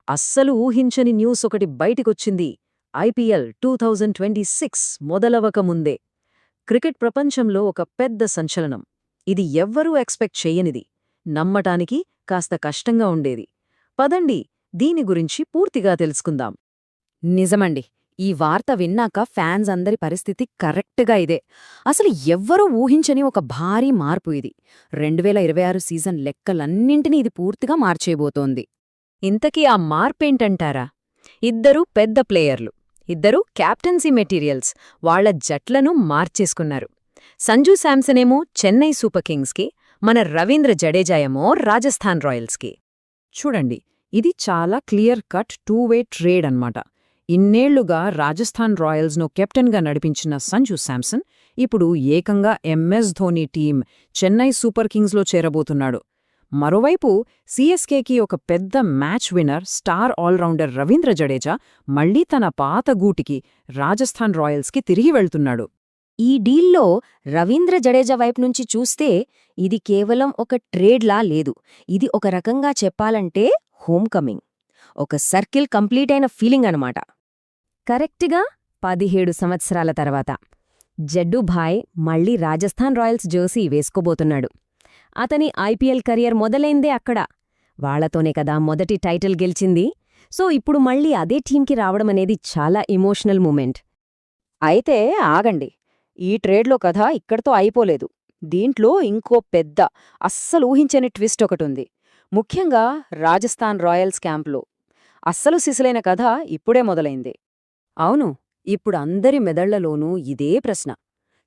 అస్సలు ఊహించని న్యూస్ ఒకటి బయటికొచ్చింది. ఐపీఎల్ 2026 మొదలవకముందే క్రికెట్ ప్రపంచంలో ఒక పెద్ద సంచలనం. ఇది ఎవ్వరూ ఎక్స్పెక్ట్ చెయ్యనిది. నమ్మటానికి కాస్త కష్టంగా ఉండేది. పదండి, దీని గురించి పూర్తిగా తెలుసుకుందాం. నిజమండి. ఈ వార్త విన్నాక ఫ్యాన్స్ అందరి పరిస్థితి కరెక్ట్గా ఇదే. అసలు ఎవ్వరూ ఊహించని ఒక భారీ మార్పు ఇది. 2026 సీజన్ లెక్కలన్నింటినీ ఇది పూర్తిగా మార్చేయబోతోంది. ఇంతకీ ఆ మార్పేంటంటారా? ఇద్దరూ పెద్ద ప్లేయర్లు, ఇద్దరూ క్యాప్టెన్సీ మెటీరియల్స్, వాళ్ల జట్లను మార్చేసుకున్నారు. సంజూ శాంసనేమో చెన్నై సూపర్ కింగ్స్కి, మన రవీంద్ర జడేజాయేమో రాజస్థాన్ రాయల్స్కి. చూడండి, ఇది చాలా క్లియర్ కట్ టూ-వే ట్రేడ్ అన్నమాట. ఇన్నేళ్లుగా రాజస్థాన్ రాయల్స్ను కెప్టెన్గా నడిపించిన సంజూ శాంసన్ ఇప్పుడు ఏకంగా MS Dhoni team Chennai super కింగ్స్లో చేరబోతున్నాడు. మరోవైపు సీఎస్కేకి ఒక పెద్ద match winner, star all rounder Ravindra Jadeja మళ్లీ తన పాత గూటికి రాజస్థాన్ రాయల్స్కి తిరిగి వెళ్తున్నాడు. ఈ డీల్లో రవీంద్ర జడేజా వైపు నుంచి చూస్తే ఇది కేవలం ఒక ట్రేడ్లా లేదు. ఇది ఒక రకంగా చెప్పాలంటే హోమ్ కమింగ్, ఒక సర్కిల్ కంప్లీట్ అయిన ఫీలింగ్ అనమాట. కరెక్ట్గా 17 సంవత్సరాల తర్వాత జడ్డూభాయ్ మళ్లీ రాజస్థాన్ రాయల్స్ జెర్సీ వేసుకోబోతున్నాడు. అతని ఐపీఎల్ కెరియర్ మొదలైందే అక్కడ. వాళ్లతోనే కదా మొదటి టైటిల్ గెలిచింది. సో ఇప్పుడు మళ్లీ అదే టీంకి రావడమనేది చాలా ఎమోషనల్ మూమెంట్. అయితే ఆగండి, ఈ ట్రేడ్లో కథ ఇక్కడితో అయిపోలేదు. దీంట్లో ఇంకో పెద్ద, అస్సలు ఊహించని ట్విస్ట్ ఒకటుంది. ముఖ్యంగా రాజస్థాన్ రాయల్స్ క్యాంప్లో అస్సలు సిసలైన కథ ఇప్పుడే మొదలైంది. అవును, ఇప్పుడు అందరి మెదళ్లలోనూ ఇదే ప్రశ్న.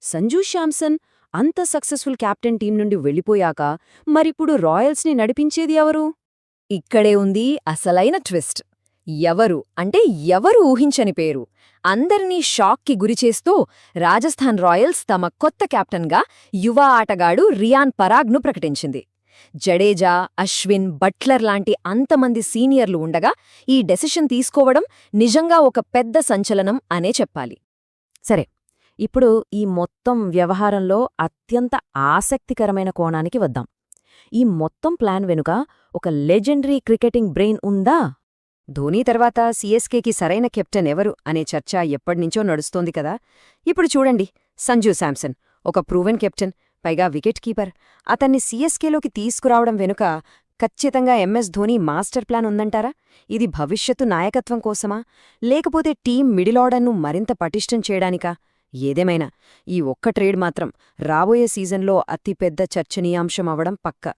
సంజూ శాంసన్ అంత సక్సెస్ఫుల్ కెప్టెన్ టీం నుండి వెళ్ళిపోయాక మరిప్పుడు రాయల్స్ని నడిపించేది ఎవరు? ఇక్కడే ఉంది అసలైన ట్విస్ట్. ఎవరు అంటే ఎవరు ఊహించని పేరు. అందరినీ షాక్కి గురిచేస్తూ రాజస్థాన్ రాయల్స్ తమ కొత్త కెప్టెన్గా యువ ఆటగాడు రియాన్ పరాగ్ను ప్రకటించింది. జడేజా, అశ్విన్, బట్లర్ లాంటి అంతమంది సీనియర్లు ఉండగా ఈ డెసిషన్ తీసుకోవడం నిజంగా ఒక పెద్ద సంచలనం అనే చెప్పాలి. సరే, ఇప్పుడు ఈ మొత్తం వ్యవహారంలో అత్యంత ఆసక్తికరమైన కోణానికి వద్దాం. ఈ మొత్తం ప్లాన్ వెనుక ఒక లెజెండరీ క్రికెటింగ్ బ్రెయిన్ ఉందా? ధోనీ తర్వాత సీఎస్కేకి సరైన కెప్టెన్ ఎవరు అనే చర్చ ఎప్పటినుంచో నడుస్తోంది కదా. ఇప్పుడు చూడండి, సంజూ శాంసన్ ఒక ప్రూవెన్ కెప్టెన్, పైగా వికెట్ కీపర్. అతన్ని సీఎస్కేలోకి తీసుకురావడం వెనుక ఖచ్చితంగా ఎంఎస్ ధోని మాస్టర్ ప్లాన్ ఉందంటారా? ఇది భవిష్యత్తు నాయకత్వం కోసమా, లేకపోతే టీం మిడిల్ ఆర్డర్ను మరింత పటిష్టం చేయడానికా? ఏదేమైనా ఈ ఒక్క ట్రేడ్ మాత్రం రాబోయే సీజన్లో అతిపెద్ద చర్చనీయాంశం అవడం పక్కా.